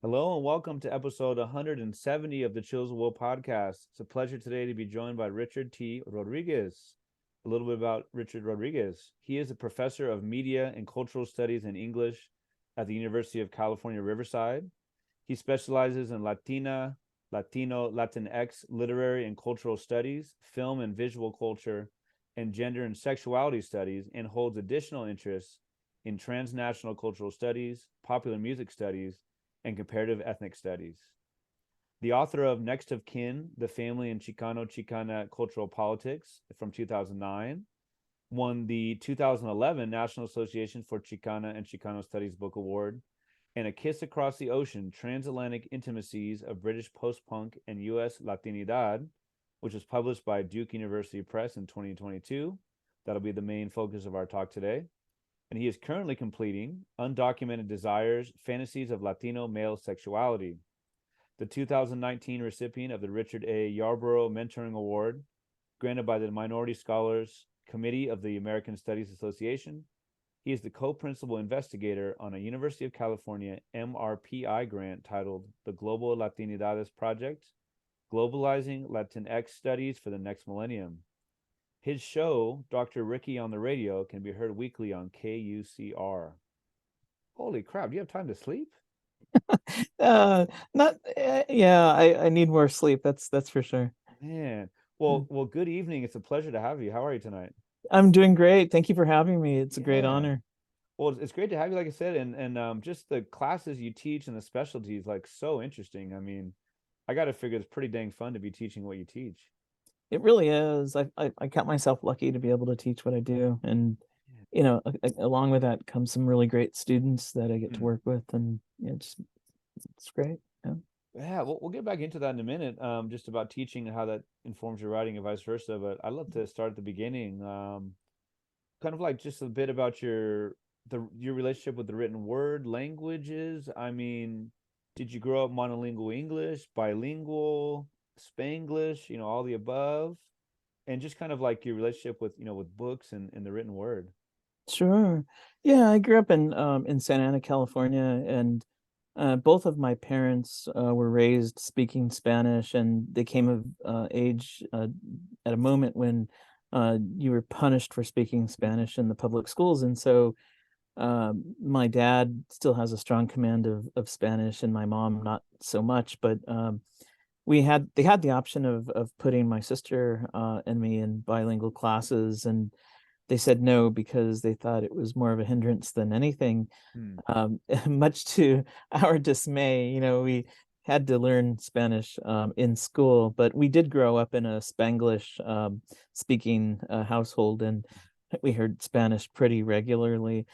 Hello and welcome to episode 170 of the Chills of Will podcast. It's a pleasure today to be joined by Richard T. Rodríguez. A little bit about Richard Rodríguez. He is a professor of media and cultural studies in English at the University of California, Riverside. He specializes in Latina, Latino, Latinx literary and cultural studies, film and visual culture, and gender and sexuality studies, and holds additional interests in transnational cultural studies, popular music studies, and comparative ethnic studies. The author of Next of Kin, The Family in Chicana Cultural Politics from 2009, won the 2011 National Association for Chicana and Chicano Studies Book Award, and A Kiss Across the Ocean, Transatlantic Intimacies of British Post-Punk and U.S. Latinidad, which was published by Duke University Press in 2022. That'll be the main focus of our talk today. And he is currently completing Undocumented Desires, Fantasies of Latino Male Sexuality, the 2019 recipient of the Richard A. Yarborough Mentoring Award, granted by the Minority Scholars Committee of the American Studies Association. He is the co-principal investigator on a University of California MRPI grant titled the Global Latinidades Project, Globalizing Latinx Studies for the Next Millennium. His show, Dr. Ricky on the Radio, can be heard weekly on KUCR. Holy crap, do you have time to sleep? Not yeah, I need more sleep. That's for sure. Man. Mm. Well, good evening. It's a pleasure to have you. How are you tonight? I'm doing great. Thank you for having me. It's a great Yeah. honor. Well, it's great to have you, like I said, and just the classes you teach and the specialties, like so interesting. I mean, I got to figure it's pretty dang fun to be teaching what you teach. It really is. I count myself lucky to be able to teach what I do, and along with that comes some really great students that I get to Hmm. work with, and it's great. Yeah. Yeah, we'll get back into that in a minute, just about teaching and how that informs your writing and vice versa. But I'd love to start at the beginning. Kind of like just a bit about your relationship with the written word languages. I mean, did you grow up monolingual English, bilingual, Spanglish, all the above? And just kind of like your relationship with books and the written word. Sure. Yeah, I grew up in Santa Ana, California, and both of my parents were raised speaking Spanish, and they came of age at a moment when you were punished for speaking Spanish in the public schools, and so my dad still has a strong command of Spanish, and my mom not so much, but they had the option of putting my sister and me in bilingual classes, and they said no because they thought it was more of a hindrance than anything. Hmm. Much to our dismay, we had to learn Spanish in school, but we did grow up in a Spanglish speaking household, and we heard Spanish pretty regularly.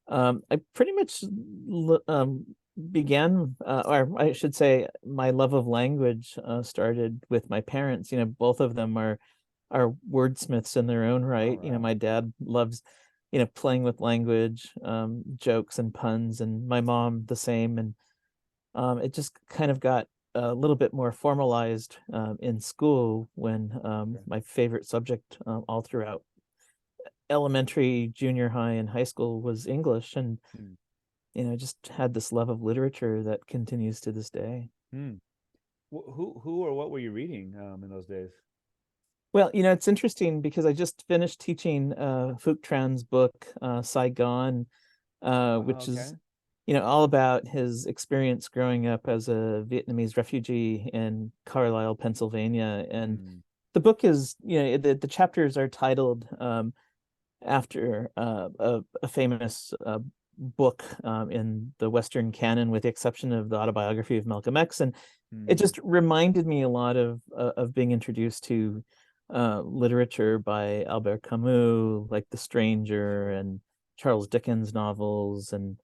I pretty much began, or I should say, my love of language started with my parents. Both of them are wordsmiths in their own All right. right. My dad loves, playing with language, jokes and puns, and my mom the same. And it just kind of got a little bit more formalized in school when Okay. my favorite subject all throughout elementary, junior high, and high school was English. And, Hmm. just had this love of literature that continues to this day. Hmm. Who or what were you reading in those days? Well, it's interesting because I just finished teaching Phuc Tran's book, Saigon, Oh, which is, okay. all about his experience growing up as a Vietnamese refugee in Carlisle, Pennsylvania. And Hmm. the book is, the chapters are titled after a famous book in the Western canon, with the exception of the autobiography of Malcolm X. And it Hmm. just reminded me a lot of being introduced to literature by Albert Camus, like The Stranger, Sure. and Charles Dickens novels, and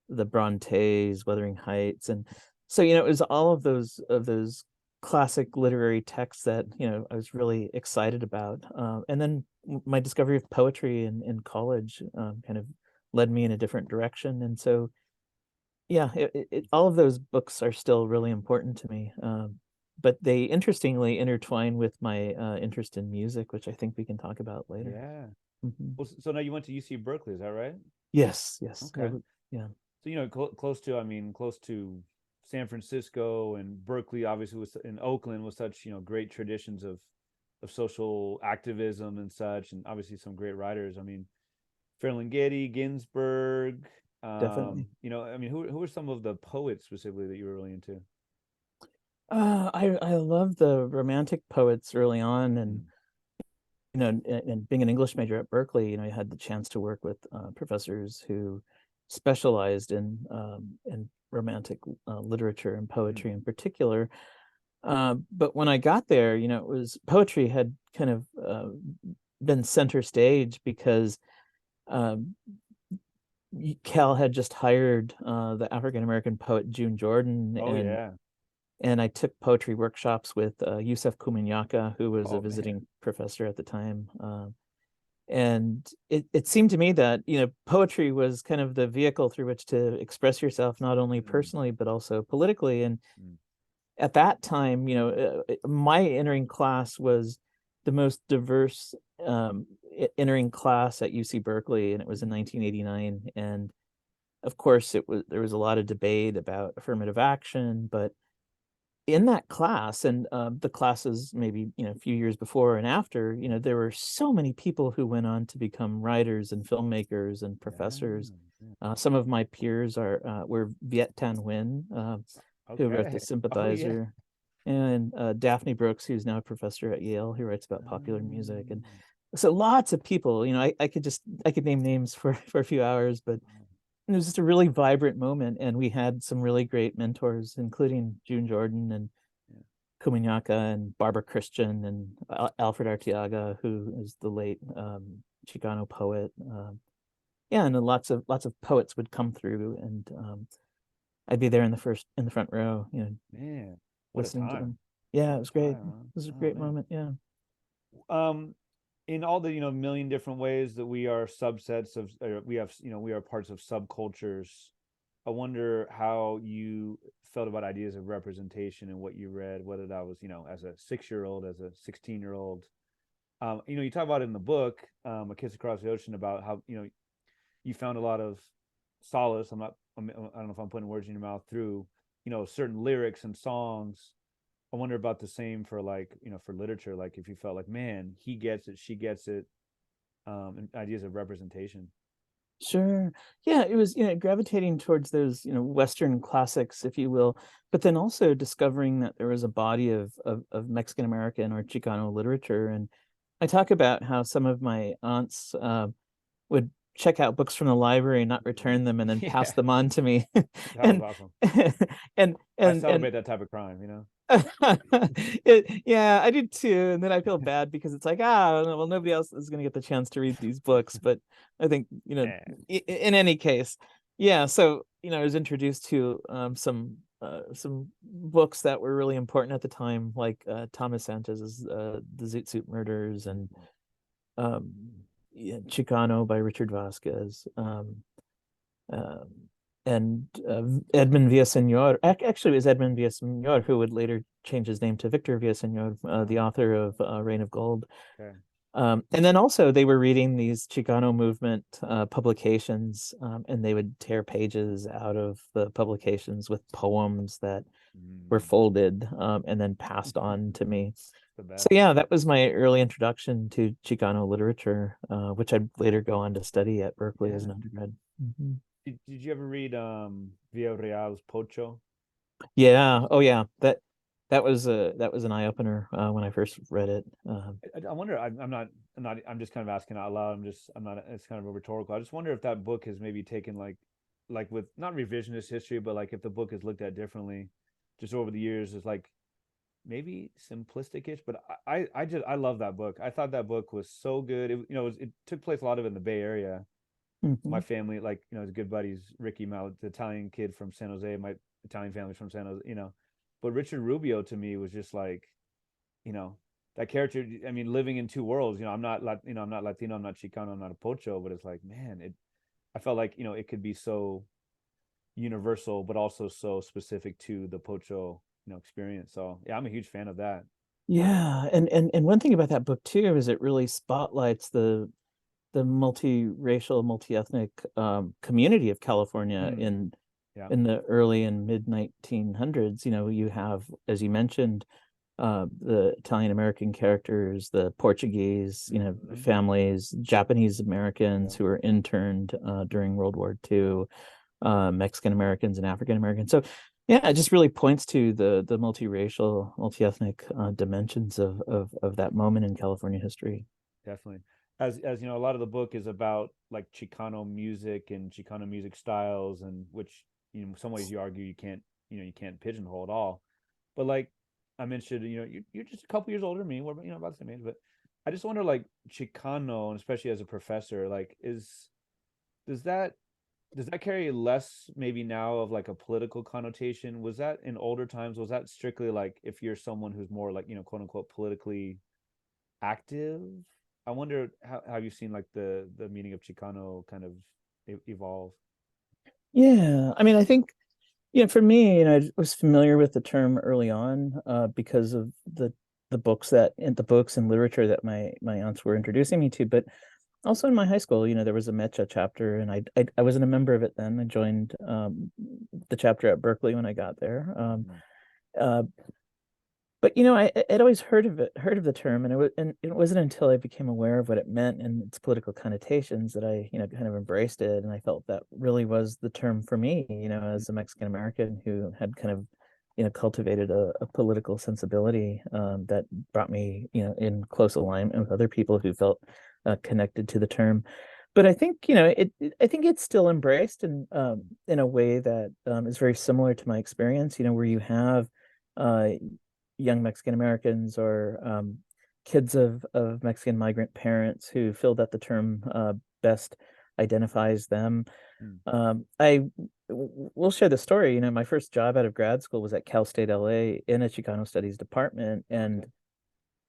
the Brontes, Wuthering Heights. And so, it was all of those classic literary texts that, I was really excited about. And then my discovery of poetry in college kind of led me in a different direction. And so, yeah, all of those books are still really important to me. But they interestingly intertwine with my interest in music, which I think we can talk about later. Yeah. Hmm. Well, so now you went to UC Berkeley, is that right? Yes, yes. Okay. Yeah. So close to, I mean, close to San Francisco and Berkeley, obviously, was in Oakland was such great traditions of social activism and such, and obviously some great writers. I mean, Ferlinghetti, Ginsberg. Definitely. I mean, who were some of the poets specifically that you were really into? I love the romantic poets early on, and Mm, and being an English major at Berkeley, I had the chance to work with professors who specialized in romantic literature and mm, poetry in particular. But when I got there, it was poetry had kind of been center stage because um, Cal had just hired the African American poet June Jordan, oh and yeah. I took poetry workshops with Yusef Kuminyaka, who was a Oh man. visiting professor at the time. And it seemed to me that poetry was kind of the vehicle through which to express yourself, not only Mm, personally but also politically. And mm, at that time, my entering class was the most diverse entering class at UC Berkeley, and it was in 1989. And of course, there was a lot of debate about affirmative action, but in that class and the classes maybe a few years before and after, there were so many people who went on to become writers and filmmakers and yeah, professors. yeah. Some of my peers were Viet Thanh Nguyen, who wrote The Okay. Oh yeah. Sympathizer, and Daphne Brooks, who's now a professor at Yale, who writes about popular music. And Um, so lots of people. I could name names for for a few hours, but it was just a really vibrant moment, and we had some really great mentors, including June Jordan and yeah. Kuminyaka and Barbara Christian and Alfred Arteaga, who is the late Chicano poet. Yeah, and then lots of poets would come through, and I'd be there in the front row, Man, what a listening to time. them. Yeah, What it was a great. time, It man. was a Oh great man. moment. Yeah. Um, in all the million different ways that we are subsets of, we have we are parts of subcultures. I wonder how you felt about ideas of representation and what you read, whether that was as a 6-year old, as a 16-year old. You talk about it in the book, A Kiss Across the Ocean, about how you found a lot of solace. I don't know if I'm putting words in your mouth through certain lyrics and songs. I wonder about the same for like for literature. Like if you felt like, man, he gets it, she gets it, and ideas of representation. Sure. Yeah, it was, gravitating towards those, Western classics, if you will, but then also discovering that there was a body of Mexican American or Chicano literature. And I talk about how some of my aunts would check out books from the library and not return them and then pass Yeah, them on to me. that was and awesome. I and celebrate that type of crime. yeah, I did too. And then I feel bad because it's like, well, nobody else is going to get the chance to read these books. But I think, Yeah. in any case, yeah. So, I was introduced to some books that were really important at the time, like Thomas Sanchez's The Zoot Suit Murders, and um, yeah, Chicano by Richard Vasquez. Um, and Edmund Villaseñor. Actually, it was Edmund Villaseñor who would later change his name to Victor Villaseñor, the author of Reign of Gold. Okay. And then also they were reading these Chicano movement publications, and they would tear pages out of the publications with poems that were Mm. folded and then passed on to me. The So best. yeah, that was my early introduction to Chicano literature, which I'd later go on to study at Berkeley as Yeah. an undergrad. Mhm. Did you ever read Villarreal's Pocho? Yeah. Oh, yeah. That was an eye opener when I first read it. I wonder. I'm not. I'm just kind of asking out loud. I'm not. It's kind of a rhetorical. I just wonder if that book has maybe taken like with not revisionist history, but like if the book is looked at differently, just over the years, is like maybe simplistic-ish. But I love that book. I thought that book was so good. It took place a lot of it in the Bay Area. My Mhm. family, like his good buddies, Ricky Mal, the Italian kid from San Jose. My Italian family's from San Jose. But Richard Rubio to me was just like you know that character. I mean, living in two worlds. I'm not Latino, I'm not Chicano, I'm not a Pocho, but it's like, man, it. I felt like it could be so universal, but also so specific to the Pocho experience. So yeah, I'm a huge fan of that. Yeah, and one thing about that book too is it really spotlights the multiracial, multi-ethnic community of California Mm, in Yeah. in the early and mid 1900s, you have, as you mentioned, the Italian American characters, the Portuguese, Hmm. families, Japanese Yeah. Americans who were interned during World War II, Mexican Americans and African Americans. So yeah, it just really points to the multiracial, multi-ethnic dimensions of that moment in California history. Definitely. As you know, a lot of the book is about like Chicano music and Chicano music styles, and which, in some ways you argue you can't pigeonhole at all. But like I mentioned, you're just a couple years older than me. We're about the same age, but I just wonder, like, Chicano, and especially as a professor, like, does that does that carry less maybe now of like a political connotation? Was that in older times? Was that strictly like if you're someone who's more like, quote unquote politically active? I wonder how you've seen like the meaning of Chicano kind of evolve. Yeah, I mean, I think, for me, I was familiar with the term early on because of the books and literature that my aunts were introducing me to. But also in my high school, there was a Mecha chapter, and I wasn't a member of it then. I joined the chapter at Berkeley when I got there. Mhm. Uh, but I'd always heard of the term, and it wasn't until I became aware of what it meant and its political connotations that I, kind of embraced it, and I felt that really was the term for me, as a Mexican American who had kind of, cultivated a political sensibility that brought me, in close alignment with other people who felt connected to the term. But I think, I think it's still embraced in a way that is very similar to my experience, where you have uh, young Mexican Americans or kids of Mexican migrant parents who feel that the term best identifies them. Mm. I will share the story. My first job out of grad school was at Cal State LA in a Chicano Studies department, and Okay.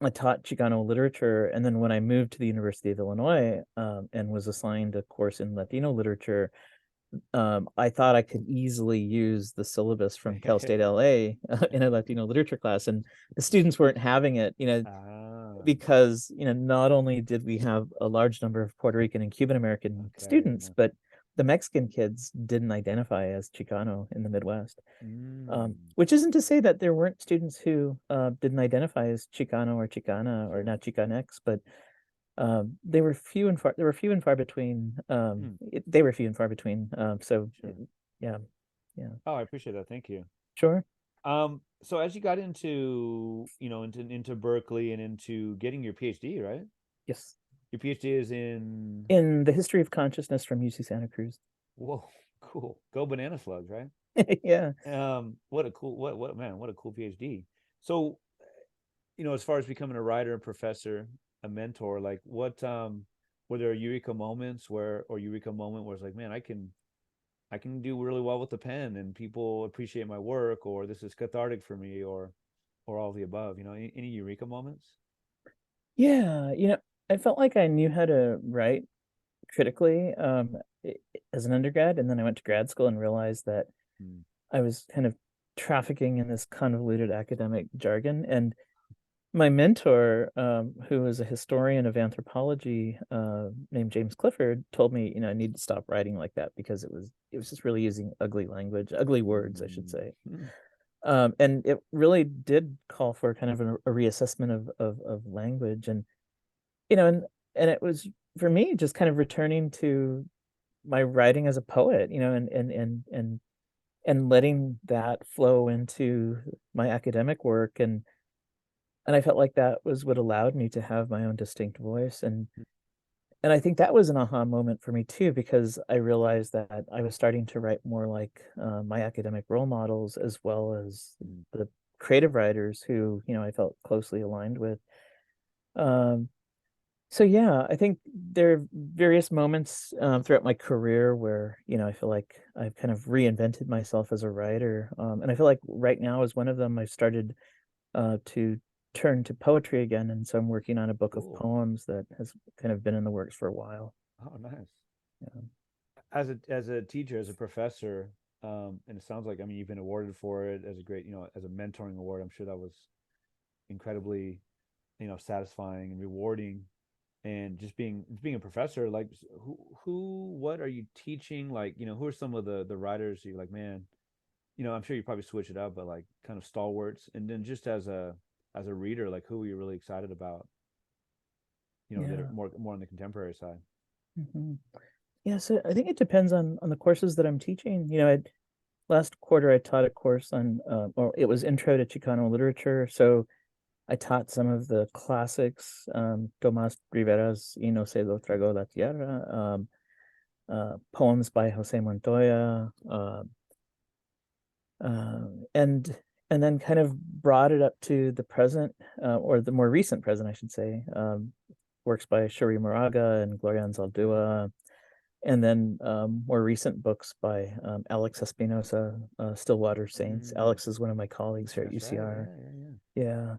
I taught Chicano literature. And then when I moved to the University of Illinois and was assigned a course in Latino literature, I thought I could easily use the syllabus from Cal State LA in a Latino literature class, and the students weren't having it, Ah, because not only did we have a large number of Puerto Rican and Cuban American okay. students, but the Mexican kids didn't identify as Chicano in the Midwest. Mm, Which isn't to say that there weren't students who didn't identify as Chicano or Chicana or sure. not Chicanx, but they were few and far. There were few and far between. Mm, They were few and far between. sure. Yeah, yeah, Oh, I appreciate that. Thank you. sure. So as you got into, into Berkeley and into getting your PhD, right? Yes, Your PhD is in, in the history of consciousness from UC Santa Cruz. whoa, cool. Go banana slugs, right? Yeah, What a cool, what man, what a cool PhD. So, as far as becoming a writer and professor, a mentor, like what were there eureka moments or eureka moment where it's like, man, I can do really well with the pen and people appreciate my work, or this is cathartic for me, or all of the above, any eureka moments? yeah. I felt like I knew how to write critically as an undergrad, and then I went to grad school and realized that Mm. I was kind of trafficking in this convoluted academic jargon. And my mentor, who was a historian of anthropology, named James Clifford, told me, I need to stop writing like that because it was just really using ugly language, ugly words, I should Mm. say. Mm. And it really did call for kind of a reassessment of language, and you know, and it was for me just kind of returning to my writing as a poet, and letting that flow into my academic work, and I felt like that was what allowed me to have my own distinct voice. And I think that was an aha moment for me too, because I realized that I was starting to write more like my academic role models, as well as Mm. the creative writers who, I felt closely aligned with. Um, so yeah, I think there are various moments throughout my career where, I feel like I've kind of reinvented myself as a writer. And I feel like right now is one of them. I've started to turn to poetry again, and so I'm working on a book of Cool. poems that has kind of been in the works for a while. Oh, nice. Yeah. As a teacher, as a professor, and it sounds like, I mean, you've been awarded for it as a great, as a mentoring award. I'm sure that was incredibly, satisfying and rewarding. and just being a professor, like what are you teaching? Like, who are some of the writers you're like, man, I'm sure you probably switch it up, but like kind of stalwarts. And then just as a reader, like who are you really excited about, that are Yeah. more on the contemporary side? Hmm. Yeah, so I think it depends on the courses that I'm teaching. Last quarter I taught a course on, or it was Intro to Chicano Literature. So I taught some of the classics, Tomás Rivera's Y no se lo tragó la tierra, poems by Jose Montoya, uh, and and then kind of brought it up to the present, or the more recent present, I should say, works by Shuri Moraga and Gloria Anzaldúa, and then more recent books by Alex Espinosa, Stillwater Saints. Mm, Alex is one of my colleagues here at that's right. UCR. Yeah, yeah, yeah. Yeah.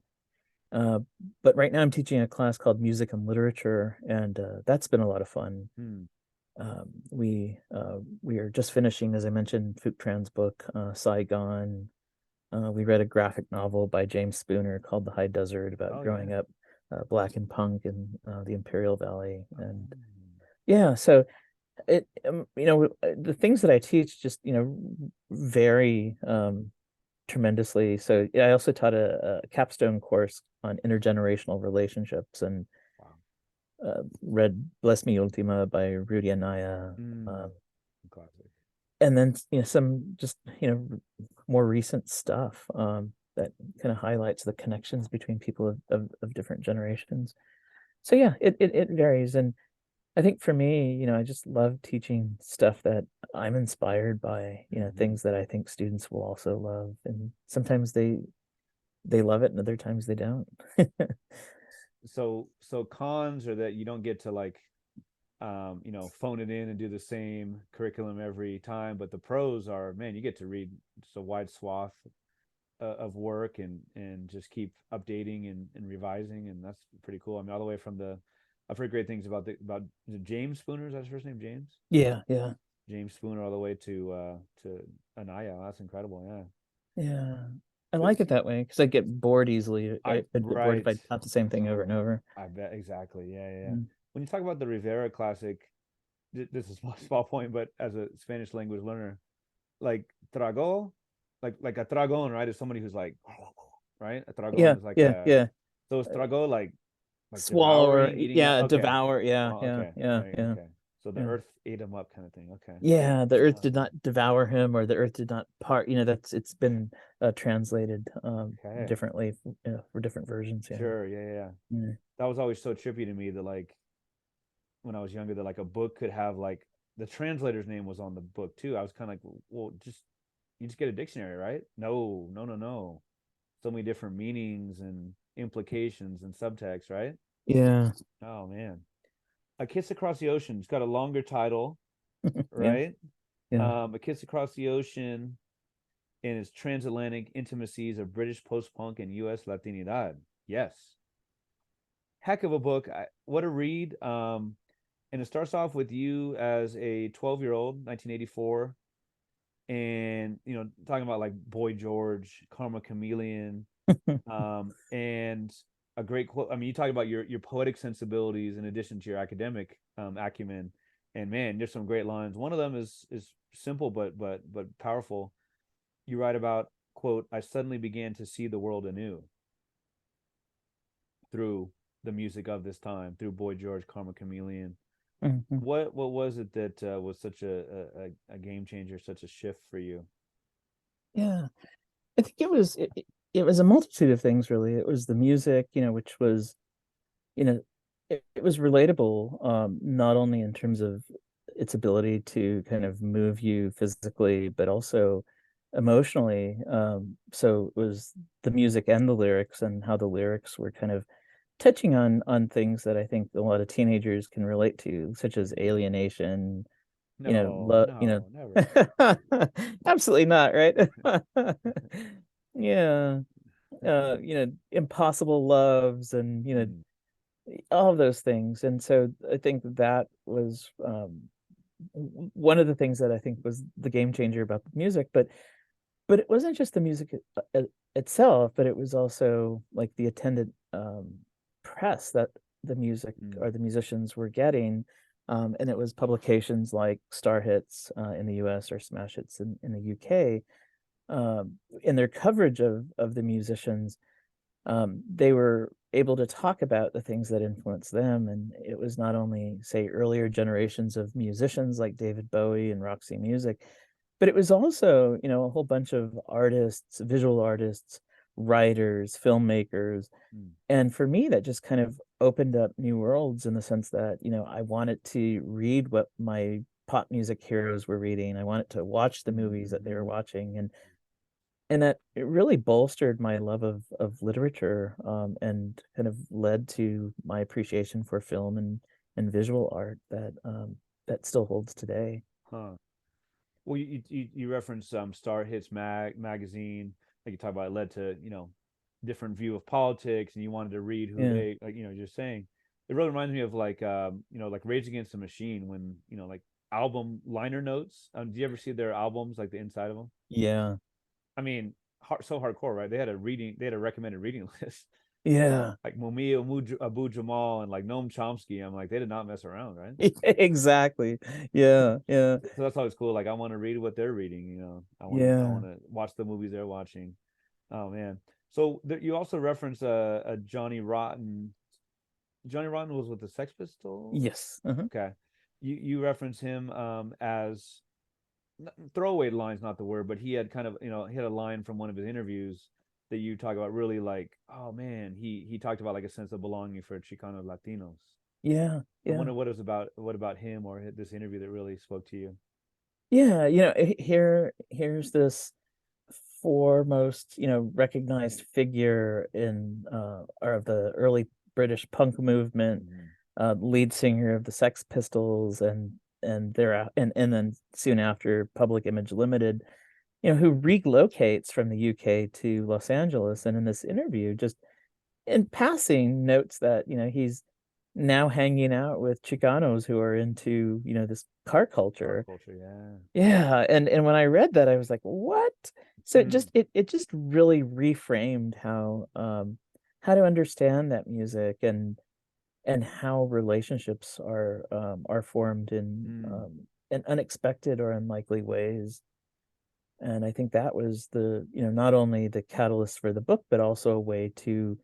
Uh, but right now I'm teaching a class called Music and Literature, and that's been a lot of fun. Hmm. We are just finishing, as I mentioned, Phuc Tran's book, Saigon. We read a graphic novel by James Spooner called The High Desert about Oh yeah. growing up black and punk in the Imperial Valley. Oh. And yeah, so the things that I teach just, vary tremendously. So yeah, I also taught a capstone course on intergenerational relationships, and Wow. read Bless Me Ultima by Rudy Anaya. Mm, classic. And then, some just, more recent stuff that kind of highlights the connections between people of different generations. So yeah, it varies. And I think for me, I just love teaching stuff that I'm inspired by, Hmm. things that I think students will also love. And sometimes they love it and other times they don't. So cons are that you don't get to like phone it in and do the same curriculum every time. But the pros are, man, you get to read just a wide swath of work and just keep updating and revising, and that's pretty cool. I mean, all the way from I've heard great things about James Spooner. Is that his first name, James? Yeah, yeah, James Spooner, all the way to Anaya. That's incredible. Yeah. yeah. I But like it that way because I get bored easily. I I'd get bored if right. I taught the same thing over and over. I bet exactly. Yeah, yeah, yeah. Mm. When you talk about the Rivera classic, this is a small point, but as a Spanish language learner, like trago, like a tragon, right, is somebody who's like, right? A tragon Yeah, is like yeah, a yeah. so is trago like Swallower, devouring, eating up. yeah, Okay, devour, yeah, oh, yeah, okay, yeah, right, yeah, okay. So the yeah. earth ate him up, kind of thing. Okay. Yeah, the earth Oh, did not devour him, or the earth did not part. That's it's been translated okay, differently for different versions. Yeah. sure, yeah, yeah, yeah. Yeah. That was always so trippy to me that like when I was younger that like a book could have like the translator's name was on the book too. I was kind of like, well, just you just get a dictionary, right? No, no, no, no. So many different meanings and implications and subtext, right? Yeah. Oh man. A Kiss Across the Ocean. It's got a longer title, Yeah. right? Yeah. A Kiss Across the Ocean in its transatlantic intimacies of British post-punk and US Latinidad. Yes. Heck of a book. What a read. And it starts off with you as a 12-year-old, 1984, and talking about like Boy George, Karma Chameleon, and a great quote. I mean, you talk about your poetic sensibilities in addition to your academic acumen, and man, there's some great lines. One of them is simple but powerful. You write about, quote, I suddenly began to see the world anew through the music of this time, through Boy George, Karma Chameleon. Mhm. What was it that was such a game changer, such a shift for you? Yeah. I think it was a multitude of things really. It was the music, which was, you know, it was relatable, not only in terms of its ability to kind of move you physically, but also emotionally. So it was the music and the lyrics, and how the lyrics were kind of touching on things that I think a lot of teenagers can relate to, such as alienation, No, love, no, never. absolutely not, right? Yeah. Impossible loves, and Mm, all of those things. And so I think that was one of the things that I think was the game changer about the music. But it wasn't just the music itself, but it was also like the attendant press that the music Mm. or the musicians were getting. And it was publications like Star Hits in the US or Smash Hits in the UK. In their coverage of the musicians, they were able to talk about the things that influenced them. And it was not only, say, earlier generations of musicians like David Bowie and Roxy Music, but it was also, a whole bunch of artists, visual artists, writers, filmmakers. Mm. And for me, that just kind of opened up new worlds in the sense that, I wanted to read what my pop music heroes were reading. I wanted to watch the movies that they were Mm. watching. And that it really bolstered my love of literature, and kind of led to my appreciation for film and visual art that still holds today. Huh. Well, you reference Star Hits magazine, like you talk about, it led to different view of politics, and you wanted to read who Yeah. they like. You're saying it really reminds me of like like Rage Against the Machine when like album liner notes. Do you ever see their albums, like the inside of them? Yeah. I mean, so hardcore, right? They had a recommended reading list. Yeah. Like Mumia Abu Jamal and like Noam Chomsky. I'm like, they did not mess around, right? Exactly. Yeah. Yeah. So that's always cool. Like I want to read what they're reading. I Yeah. want to watch the movies they're watching. Oh man. So you also reference a Johnny Rotten. Johnny Rotten was with the Sex Pistols. Yes. Uh-huh. Okay. You reference him as throwaway lines, not the word, but he had kind of he had a line from one of his interviews that you talk about really like, oh man, he talked about like a sense of belonging for Chicano Latinos. Yeah. I Yeah. wonder what about him or this interview that really spoke to you. Yeah. Here's this foremost, recognized figure in or of the early British punk movement, Mm-hmm. lead singer of the Sex Pistols, and then soon after Public Image Limited, who relocates from the UK to Los Angeles, and in this interview, just in passing, notes that he's now hanging out with Chicanos who are into this car Car culture. culture, yeah. Yeah, and when I read that, I was like, "What?" So it Mm, just it just really reframed how to understand that music, and how relationships are formed mm, in unexpected or unlikely ways. And I think that was the, not only the catalyst for the book, but also a way to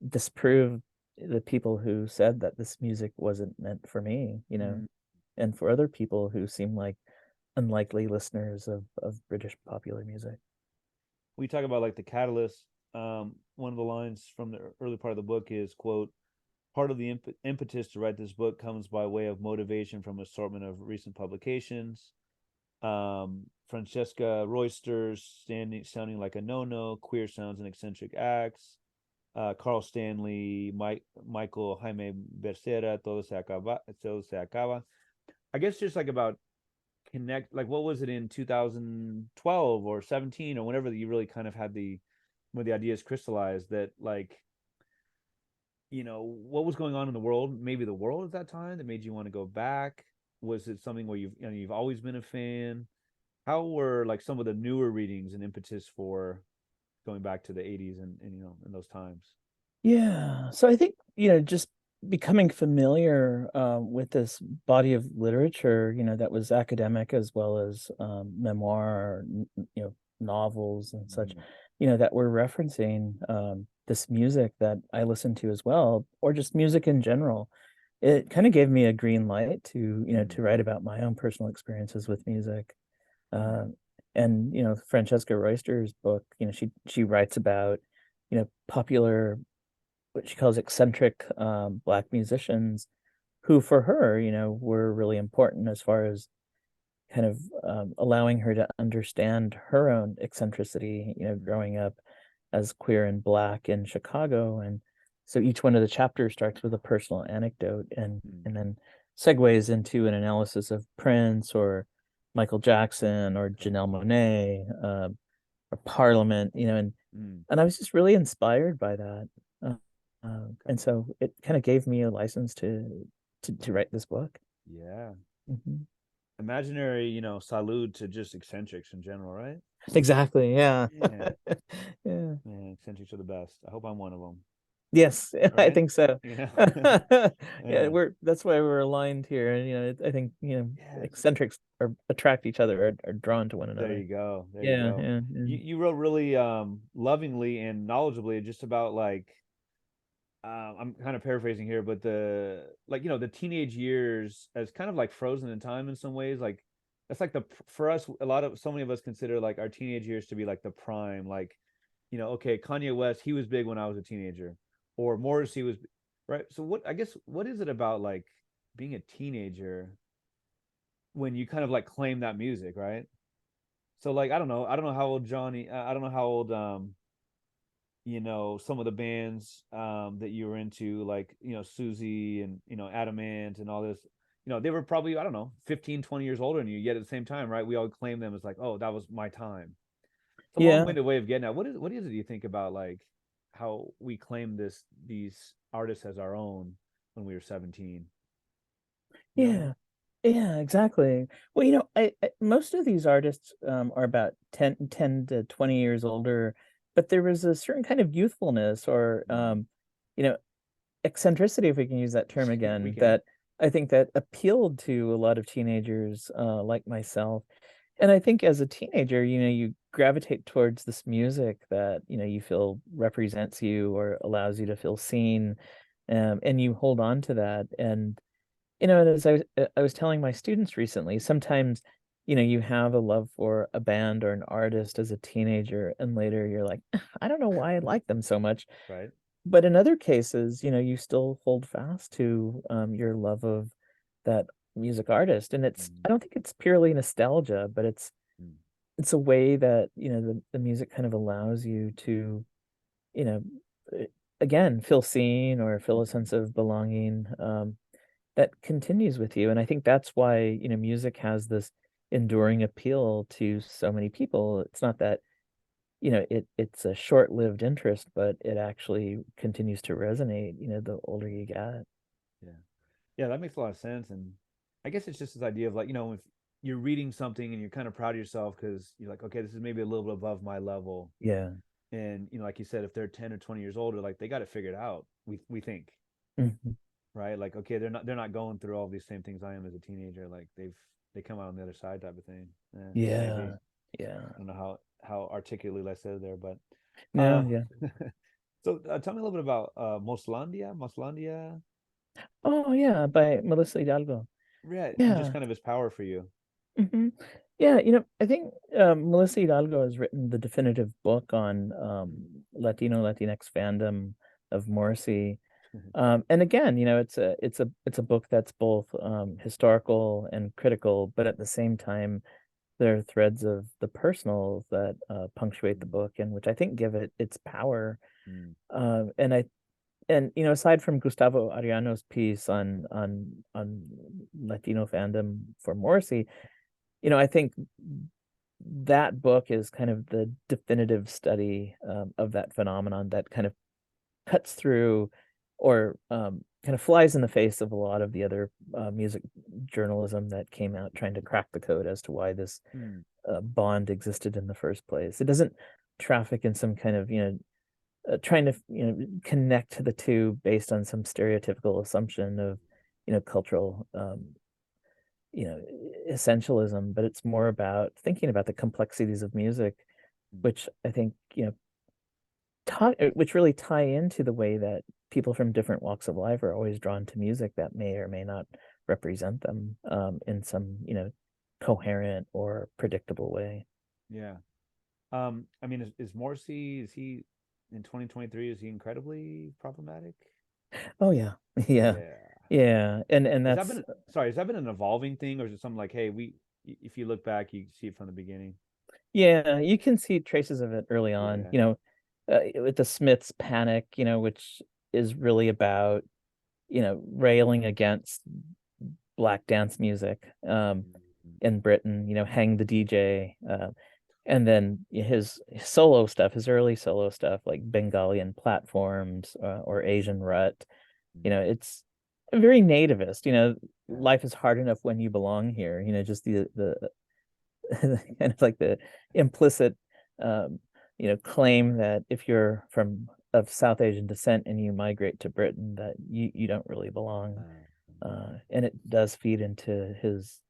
disprove the people who said that this music wasn't meant for me, mm. and for other people who seem like unlikely listeners of British popular music. We talk about like the catalyst. One of the lines from the early part of the book is, quote, part of the impetus to write this book comes by way of motivation from an assortment of recent publications. Francesca Royster's sounding like a no-no, queer sounds and eccentric acts. Carl Stanley, Michael Jaime Becerra, todo se acaba. I guess just like about connect, like what was it in 2012 or 17 or whenever that you really kind of had where the ideas crystallized that like what was going on in the world, maybe the world at that time, that made you want to go back? Was it something where you've always been a fan? How were like some of the newer readings and impetus for going back to the 80s and in those times? Yeah. So I think, just becoming familiar with this body of literature, that was academic as well as memoir, novels and such, Mm-hmm. that were referencing this music that I listened to as well, or just music in general. It kind of gave me a green light to, Mm-hmm. to write about my own personal experiences with music. Mm-hmm. Uh, and Francesca Royster's book, she writes about, popular, what she calls eccentric Black musicians, who for her, were really important as far as kind of allowing her to understand her own eccentricity, growing up as queer and Black in Chicago. And so each one of the chapters starts with a personal anecdote, and then segues into an analysis of Prince or Michael Jackson or Janelle Monáe, or Parliament, Mm-hmm. and I was just really inspired by that. Uh, Okay. and so it kind of gave me a license to write this book. Yeah. Mhm. Imaginary, salute to just eccentrics in general, right? Exactly. Yeah. Yeah. Yeah. Man, eccentrics are the best. I hope I'm one of them. Yes, I right? think so. You know, Yeah, yeah, that's why we're aligned here. And I think, yeah. eccentrics are attract each other, are drawn to one There another. you go. There you Yeah, go. yeah, yeah. You wrote really lovingly and knowledgeably just about like I'm kind of paraphrasing here, but the like the teenage years as kind of like frozen in time in some ways. Like that's like the for us a lot of so many of us consider like our teenage years to be like the prime. Like okay, Kanye West, he was big when I was a teenager, or Morrissey was right. So what I guess what is it about like being a teenager when you kind of like claim that music, right? So like I don't know how old Johnny, I don't know how old some of the bands that you were into, like Susie and Adamant and all this, they were probably, I don't know, 15, 20 years older than you, yet at the same time, right, we all claim them as like, oh, that was my time. It's a Yeah, long-winded way of getting at what is it you think about like how we claim these artists as our own when we were 17? You know what I yeah, mean? yeah, exactly. Well, most of these artists are about 10 to 20 years older, but there was a certain kind of youthfulness or Mm. you know, eccentricity, if we can use that term Yeah, we again, can. that I think that appealed to a lot of teenagers like myself. And I think as a teenager, you gravitate towards this music that, you feel represents you or allows you to feel seen. And you hold on to that. And as I was telling my students recently, sometimes, you have a love for a band or an artist as a teenager, and later you're like, I don't know why I like them so much. Right. But in other cases, you still hold fast to your love of that music artist. And Mm. I don't think it's purely nostalgia, but Mm. it's a way that, the music kind of allows you to, you know, eh, again, feel seen or feel a Mm. sense of belonging that continues with you. And I think that's why, music has this enduring appeal to so many people. It's not that it's a short-lived interest, but it actually continues to resonate, the older you get. Yeah. Yeah, that makes a lot of sense. And I guess it's just this idea of like, if you're reading something and you're kind of proud of yourself because you're like, okay, this is maybe a little bit above my level. Yeah. And, like you said, if they're 10 or 20 years older, like they got it figured out. We think, Mhm. right? Like, okay, they're not going through all these same things I am as a teenager. Like they come out on the other side type of thing. Maybe. Yeah. Yeah. I don't know how articulately I said it there, but No, uh yeah. so tell me a little bit about Moslandia. Oh, yeah, by Melissa Hidalgo. Yeah, and just Yeah. kind of his power for you. Hmm. Yeah, I think Melissa Hidalgo has written the definitive book on Latino Latinx fandom of Morrissey. And again, it's a book that's both historical and critical, but at the same time, there are threads of the personal that punctuate the Mm. book, and which I think give it its power. Mm. And aside from Gustavo Ariano's piece on Latino fandom for Morrissey, I think that book is kind of the definitive study of that phenomenon that kind of cuts through or kind of flies in the face of a lot of the other music journalism that came out trying to crack the code as to why this Mm. bond existed in the first place. It doesn't traffic in some kind of, trying to, connect the two based on some stereotypical assumption of, cultural, you know, essentialism, but it's more about thinking about the complexities of music, Mm. which I think, which really tie into the way that people from different walks of life are always drawn to music that may or may not represent them in some, coherent or predictable way. Yeah. I mean, is Morrissey, is he in 2023, is he incredibly problematic? Oh yeah. Yeah. Yeah. Yeah. And Has that that's been has that been an evolving thing, or is it something like, hey, if you look back, you see it from the beginning? yeah, you can see traces of it early on, Yeah. with the Smiths Panic, which is really about, railing against black dance music Mm. in Britain, Hang the DJ, and then his solo stuff, his early solo stuff like Bengalian Platforms or Asian Rut, Mm. it's very nativist, Yeah. life is hard enough when you belong here, just the kind of like the implicit, claim that if you're from of South Asian descent and you migrate to Britain, that you don't really belong. And it does feed into his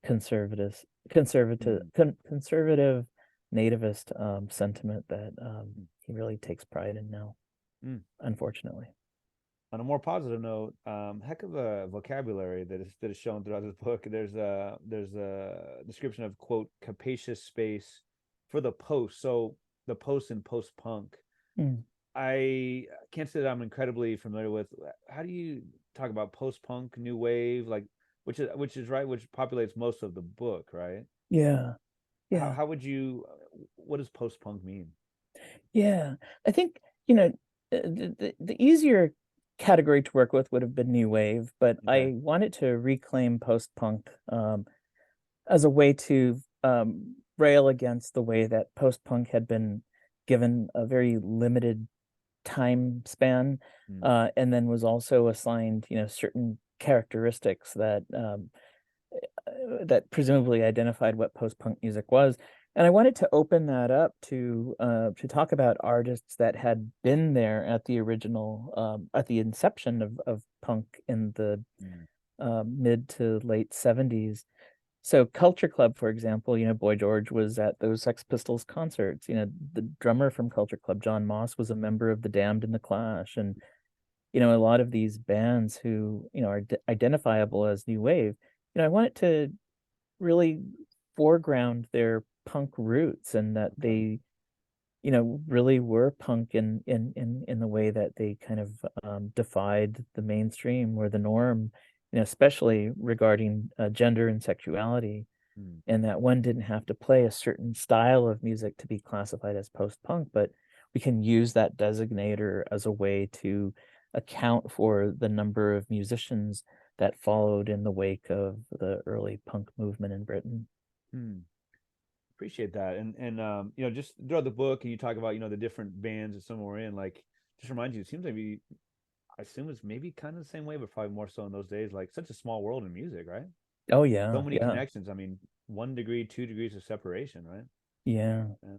conservative nativist sentiment that he really takes pride in now, mm. unfortunately. On a more positive note, heck of a vocabulary that is shown throughout this book. There's a description of, quote, capacious space for the post. So the post and post punk. Mm. I can't say that I'm incredibly familiar with. How do you talk about post punk, new wave, like which is right, which populates most of the book, right? Yeah, How yeah, how would you? What does post punk mean? yeah. I think, the easier category to work with would have been new wave, but Okay. I wanted to reclaim post punk as a way to rail against the way that post punk had been given a very limited time span, Mm, and then was also assigned, certain characteristics that presumably identified what post-punk music was. And I wanted to open that up to talk about artists that had been there at the original at the inception of punk in the mm, mid to late 70s. So Culture Club, for example, Boy George was at those Sex Pistols concerts. The drummer from Culture Club, John Moss, was a member of the Damned and the Clash, and a lot of these bands who are identifiable as new wave. I wanted to really foreground their punk roots, and that okay. they really were punk in the way that they kind of defied the mainstream or the norm, especially regarding gender and sexuality, Mm, and that one didn't have to play a certain style of music to be classified as post-punk, but we can use that designator as a way to account for the number of musicians that followed in the wake of the early punk movement in Britain. mm. Appreciate that. And just throughout the book, and you talk about the different bands that some were in. Like, just reminds you, it seems like I assume it's maybe kind of the same way, but probably more so in those days. Like, such a small world in music, right? Oh So yeah, many yeah, connections. I mean, 1 degree, 2 degrees of separation, right? yeah, Yeah. yeah.